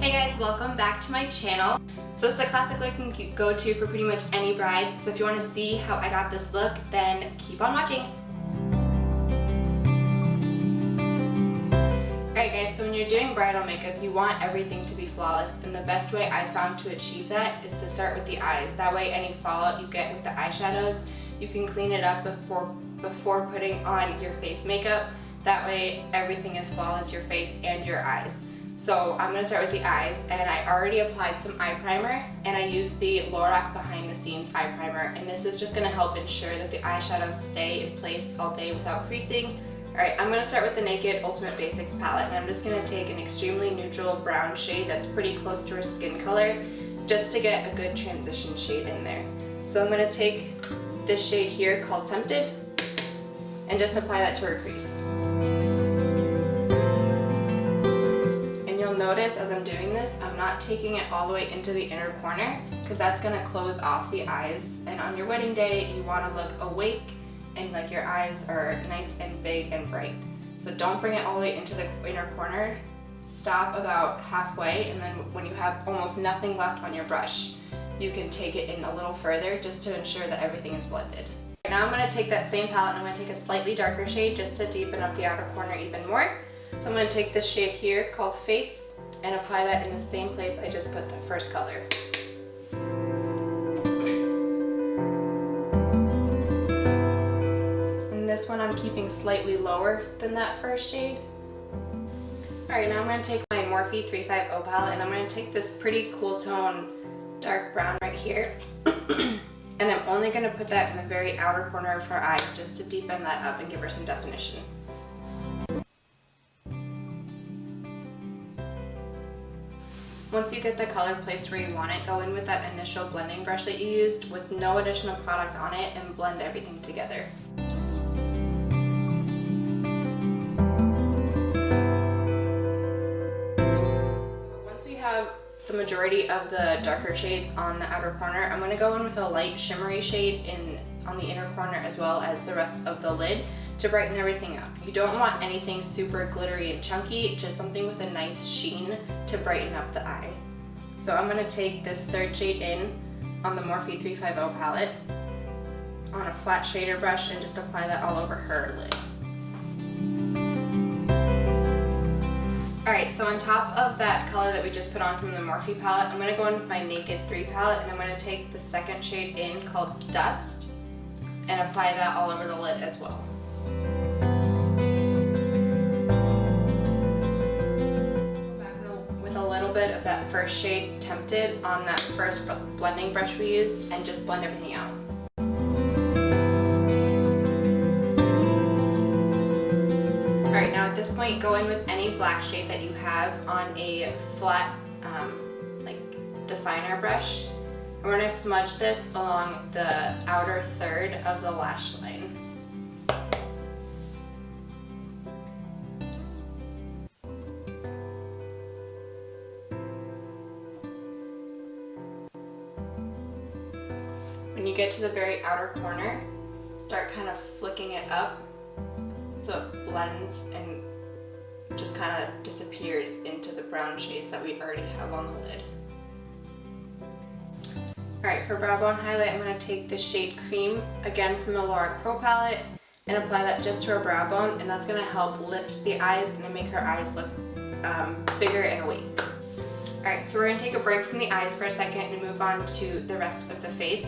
Hey guys, welcome back to my channel. So it's a classic look you can go to for pretty much any bride. So if you want to see how I got this look, then keep on watching. Alright guys, so when you're doing bridal makeup, you want everything to be flawless, and the best way I found to achieve that is to start with the eyes. That way any fallout you get with the eyeshadows, you can clean it up before putting on your face makeup. That way everything is flawless, your face and your eyes. So I'm going to start with the eyes, and I already applied some eye primer, and I used the Lorac Behind the Scenes eye primer, and this is just going to help ensure that the eyeshadows stay in place all day without creasing. Alright, I'm going to start with the Naked Ultimate Basics palette, and I'm just going to take an extremely neutral brown shade that's pretty close to her skin color, just to get a good transition shade in there. So I'm going to take this shade here called Tempted, and just apply that to her crease. Notice as I'm doing this, I'm not taking it all the way into the inner corner, because that's going to close off the eyes, and on your wedding day you want to look awake and like your eyes are nice and big and bright. So don't bring it all the way into the inner corner. Stop about halfway, and then when you have almost nothing left on your brush, you can take it in a little further just to ensure that everything is blended. Now I'm going to take that same palette and I'm going to take a slightly darker shade just to deepen up the outer corner even more. So I'm going to take this shade here called Faith and apply that in the same place I just put the first color. And this one I'm keeping slightly lower than that first shade. Alright, now I'm going to take my Morphe 350 palette, and I'm going to take this pretty cool tone dark brown right here. And I'm only going to put that in the very outer corner of her eye just to deepen that up and give her some definition. Once you get the color placed where you want it, go in with that initial blending brush that you used with no additional product on it and blend everything together. Once we have the majority of the darker shades on the outer corner, I'm going to go in with a light shimmery shade on the inner corner as well as the rest of the lid to brighten everything up. You don't want anything super glittery and chunky, just something with a nice sheen to brighten up the eye. So I'm going to take this third shade in on the Morphe 350 palette on a flat shader brush and just apply that all over her lid. Alright, so on top of that color that we just put on from the Morphe palette, I'm going to go in with my Naked 3 palette, and I'm going to take the second shade in called Dust and apply that all over the lid as well. Bit of that first shade Tempted on that first blending brush we used, and just blend everything out. Alright, now at this point go in with any black shade that you have on a flat like definer brush, and we're going to smudge this along the outer third of the lash line. When you get to the very outer corner, start kind of flicking it up so it blends and just kind of disappears into the brown shades that we already have on the lid. Alright, for brow bone highlight, I'm going to take the shade Cream, again from the Lorac Pro palette, and apply that just to her brow bone, and that's going to help lift the eyes and make her eyes look bigger and awake. Alright, so we're going to take a break from the eyes for a second and move on to the rest of the face.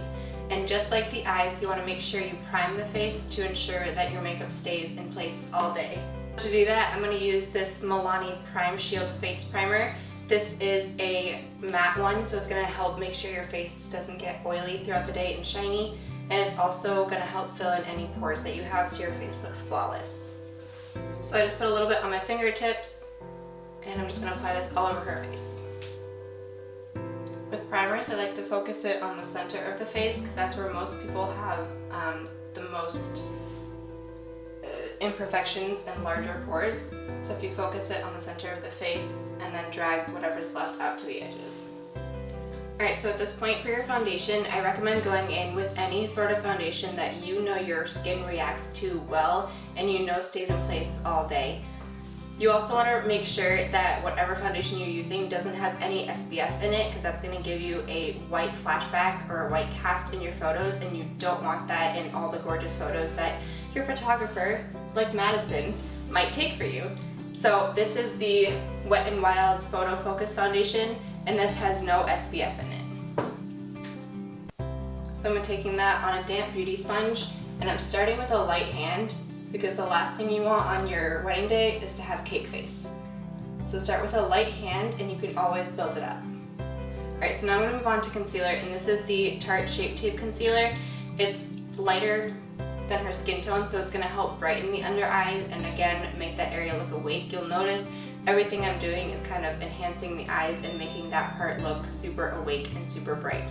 And just like the eyes, you want to make sure you prime the face to ensure that your makeup stays in place all day. To do that, I'm going to use this Milani Prime Shield Face Primer. This is a matte one, so it's going to help make sure your face doesn't get oily throughout the day and shiny. And it's also going to help fill in any pores that you have so your face looks flawless. So I just put a little bit on my fingertips, and I'm just going to apply this all over her face. With primers, I like to focus it on the center of the face, because that's where most people have the most imperfections and larger pores. So if you focus it on the center of the face and then drag whatever's left out to the edges. Alright, so at this point for your foundation, I recommend going in with any sort of foundation that you know your skin reacts to well and you know stays in place all day. You also want to make sure that whatever foundation you're using doesn't have any SPF in it, because that's going to give you a white flashback or a white cast in your photos, and you don't want that in all the gorgeous photos that your photographer, like Madison, might take for you. So this is the Wet n Wild's Photo Focus Foundation, and this has no SPF in it. So I'm taking that on a damp beauty sponge, and I'm starting with a light hand, because the last thing you want on your wedding day is to have cake face. So start with a light hand, and you can always build it up. Alright, so now I'm going to move on to concealer, and this is the Tarte Shape Tape Concealer. It's lighter than her skin tone, so it's going to help brighten the under eye and again make that area look awake. You'll notice everything I'm doing is kind of enhancing the eyes and making that part look super awake and super bright.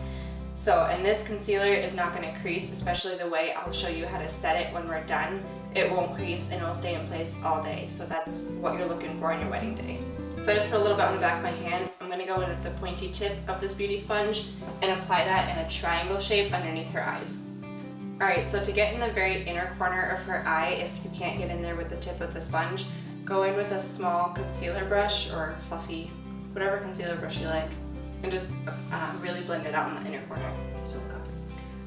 So, and this concealer is not going to crease, especially the way I'll show you how to set it when we're done. It won't crease and it'll stay in place all day, so that's what you're looking for on your wedding day. So I just put a little bit on the back of my hand. I'm going to go in with the pointy tip of this beauty sponge and apply that in a triangle shape underneath her eyes. Alright, so to get in the very inner corner of her eye, if you can't get in there with the tip of the sponge, go in with a small concealer brush or fluffy, whatever concealer brush you like, and just really blend it out in the inner corner. So look up.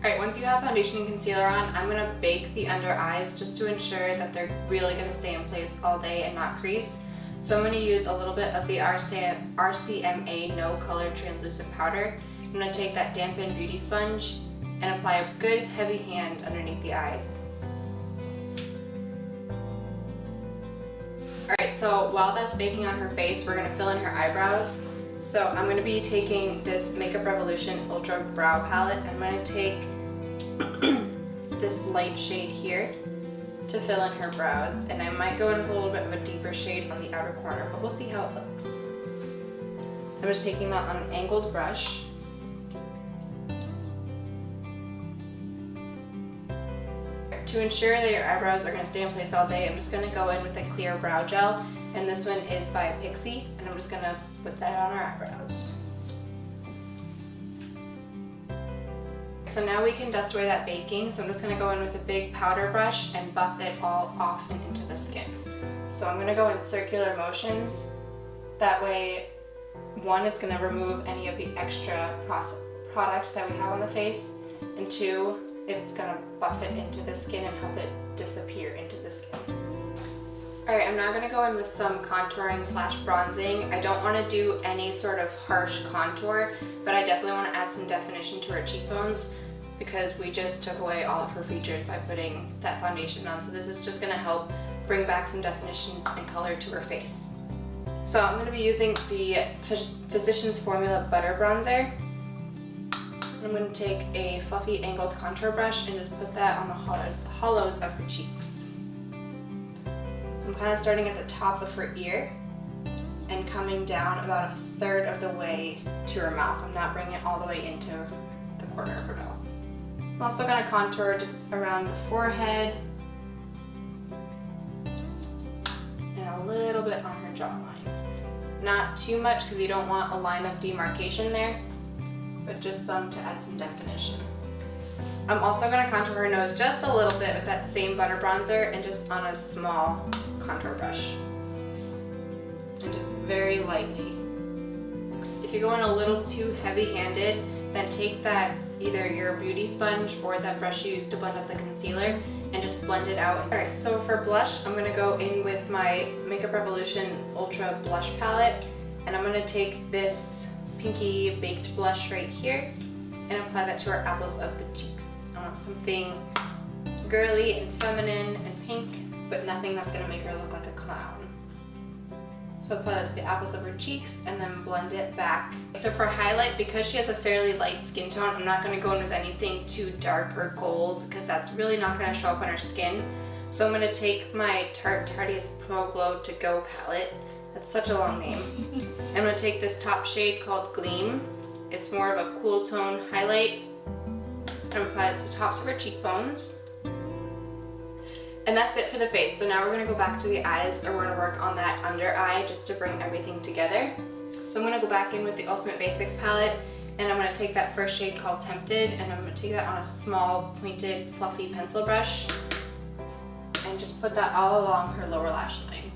Alright, once you have foundation and concealer on, I'm going to bake the under eyes just to ensure that they're really going to stay in place all day and not crease. So I'm going to use a little bit of the RCMA No Color Translucent Powder. I'm going to take that dampened beauty sponge and apply a good heavy hand underneath the eyes. Alright, so while that's baking on her face, we're going to fill in her eyebrows. So I'm going to be taking this Makeup Revolution Ultra Brow Palette. I'm going to take this light shade here to fill in her brows, and I might go in with a little bit of a deeper shade on the outer corner, but we'll see how it looks. I'm just taking that on an angled brush. To ensure that your eyebrows are going to stay in place all day, I'm just going to go in with a clear brow gel, and this one is by Pixie, and I'm just going to put that on our eyebrows. So now we can dust away that baking, so I'm just going to go in with a big powder brush and buff it all off and into the skin. So I'm going to go in circular motions. That way, one, it's going to remove any of the extra product that we have on the face, and two, it's going to buff it into the skin and help it disappear into the skin. Alright, I'm now going to go in with some contouring / bronzing. I don't want to do any sort of harsh contour, but I definitely want to add some definition to her cheekbones because we just took away all of her features by putting that foundation on. So this is just going to help bring back some definition and color to her face. So I'm going to be using the Physicians Formula Butter Bronzer. I'm going to take a fluffy angled contour brush and just put that on the hollows of her cheeks. So I'm kind of starting at the top of her ear and coming down about 1/3 of the way to her mouth. I'm not bringing it all the way into the corner of her mouth. I'm also going to contour just around the forehead and a little bit on her jawline. Not too much because you don't want a line of demarcation there, but just some to add some definition. I'm also going to contour her nose just a little bit with that same butter bronzer and just on a small contour brush. And just very lightly. If you're going a little too heavy-handed, then take that, either your beauty sponge or that brush you used to blend out the concealer, and just blend it out. Alright, so for blush, I'm going to go in with my Makeup Revolution Ultra Blush Palette, and I'm going to take this pinky baked blush right here and apply that to our apples of the cheeks. I want something girly and feminine and pink, but nothing that's going to make her look like a clown. So apply it to the apples of her cheeks and then blend it back. So for highlight, because she has a fairly light skin tone, I'm not going to go in with anything too dark or gold because that's really not going to show up on her skin. So I'm going to take my Tarte Tarteist Pro Glow To Go palette. That's such a long name. I'm going to take this top shade called Gleam. It's more of a cool tone highlight. I'm going to apply it to the tops of her cheekbones. And that's it for the face. So now we're going to go back to the eyes, and we're going to work on that under eye just to bring everything together. So I'm going to go back in with the Ultimate Basics palette, and I'm going to take that first shade called Tempted, and I'm going to take that on a small pointed fluffy pencil brush and just put that all along her lower lash line.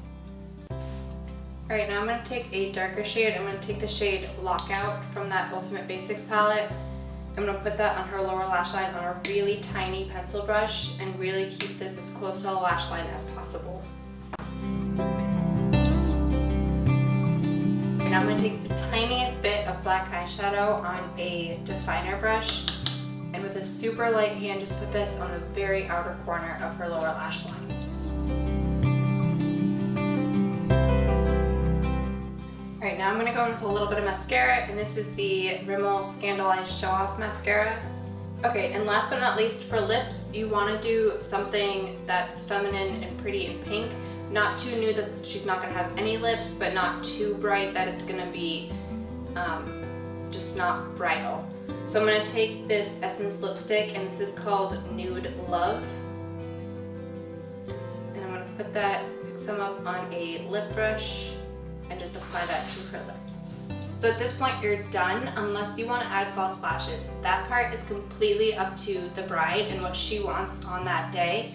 Alright, now I'm going to take a darker shade. I'm going to take the shade Lockout from that Ultimate Basics palette. I'm going to put that on her lower lash line on a really tiny pencil brush and really keep this as close to the lash line as possible. And now I'm going to take the tiniest bit of black eyeshadow on a definer brush and with a super light hand just put this on the very outer corner of her lower lash line. Alright, now I'm going to go in with a little bit of mascara, and this is the Rimmel Scandalized Show Off Mascara. Okay, and last but not least, for lips, you want to do something that's feminine and pretty and pink. Not too nude that she's not going to have any lips, but not too bright that it's going to be just not bridal. So I'm going to take this Essence lipstick, and this is called Nude Love. And I'm going to put that, mix them up on a lip brush, and just apply that to her lips. So at this point you're done unless you want to add false lashes. That part is completely up to the bride and what she wants on that day.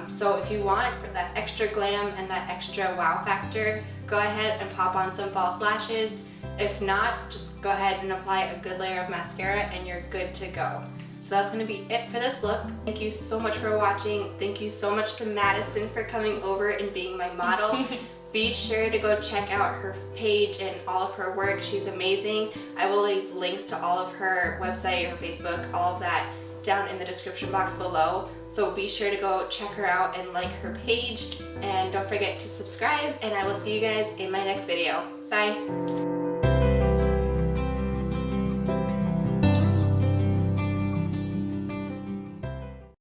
So if you want for that extra glam and that extra wow factor, go ahead and pop on some false lashes. If not, just go ahead and apply a good layer of mascara and you're good to go. So that's going to be it for this look. Thank you so much for watching. Thank you so much to Madison for coming over and being my model. Be sure to go check out her page and all of her work. She's amazing. I will leave links to all of her website, her Facebook, all of that down in the description box below. So be sure to go check her out and like her page. And don't forget to subscribe, and I will see you guys in my next video. Bye!